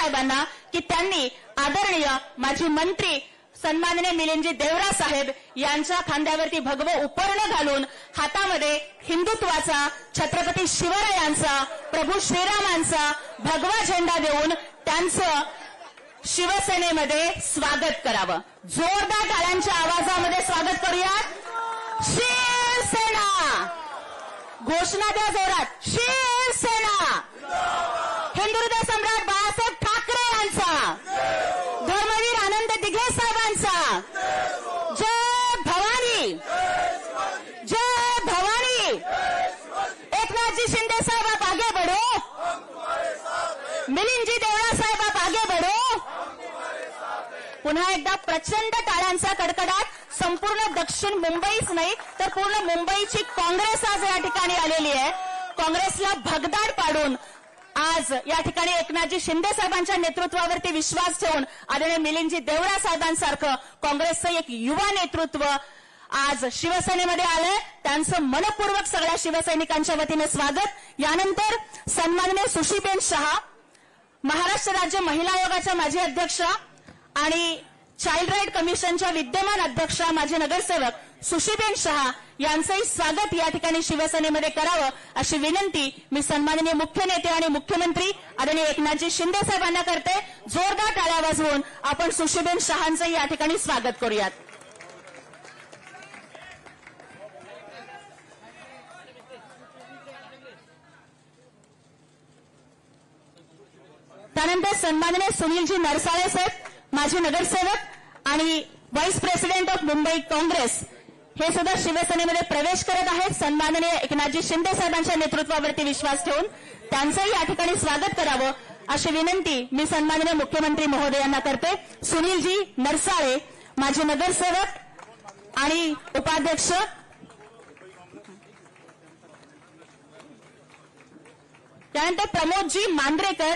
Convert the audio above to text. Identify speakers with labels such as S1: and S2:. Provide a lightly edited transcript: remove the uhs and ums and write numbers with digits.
S1: साहेबांना की त्यांनी आदरणीय माजी मंत्री सन्माननीय मिलिंदजी देवरा साहेब यांच्या खांद्यावरती भगवं उपरणं घालून हातामध्ये हिंदुत्वाचा, छत्रपती शिवरायांचा, प्रभू श्रीरामांचा भगवा झेंडा देऊन त्यांचं शिवसेनेमध्ये स्वागत करावं. जोरदार टाळ्यांच्या आवाजामध्ये स्वागत करूयात. शिवसेना घोषणा द्या जोरात. शिवसेना. हिंदुहृदय सम्राट बाळासाहेब ठाकरे यांचा, धर्मवीर आनंद दिघे साहेबांचा. जय भवानी. जय भवानी. एकनाथजी शिंदे साहेब आप आगे बढ़ो. मिलिंदजी देवरा साहेब आप आगे बढ़ो. पुन्हा एकदा प्रचंड टाळ्यांचा कडकडाट. संपूर्ण दक्षिण मुंबईच नाही तर पूर्ण मुंबईची काँग्रेस आज या ठिकाणी आलेली आहे. काँग्रेसला भगदाड पाडून आज या ठिकाणी एकनाथजी शिंदे साहेबांच्या नेतृत्वावरती विश्वास ठेवून आदरणीय मिलिंदजी देवरा साहेबांसारखं काँग्रेसचं एक युवा नेतृत्व आज शिवसेनेमध्ये आलंय. त्यांचं मनपूर्वक सगळ्या शिवसैनिकांच्या वतीने स्वागत. यानंतर सन्माननीय सुशीबेन शहा, महाराष्ट्र राज्य महिला आयोगाच्या माजी अध्यक्ष आणि चाइल्ड राईट कमिशनच्या विद्यमान अध्यक्षा माजी नगरसेवक सुशीबेन शहा यांचंही स्वागत या ठिकाणी शिवसेनेमध्ये करावं अशी विनंती मी सन्माननीय मुख्य नेते आणि मुख्यमंत्री आदरणीय एकनाथजी शिंदे साहेबांना करते. जोरदार टाळ्या वाजवून आपण सुशीबेन शहांचं या ठिकाणी स्वागत करूयात. त्यानंतर सन्माननीय सुनीलजी नरसाळे साहेब, माजी नगरसेवक आणि vice president of Mumbai Congress, हे सुद्धा शिवसेनेमध्ये प्रवेश करत आहेत. सन्माननीय एकनाथजी शिंदे साहेबांच्या नेतृत्वावरती विश्वास ठेवून त्यांचंही या ठिकाणी स्वागत करावं अशी विनंती मी सन्माननीय मुख्यमंत्री महोदयांना करते. सुनीलजी नरसाळे, माजी नगरसेवक आणि उपाध्यक्ष. त्यानंतर प्रमोदजी मांद्रेकर,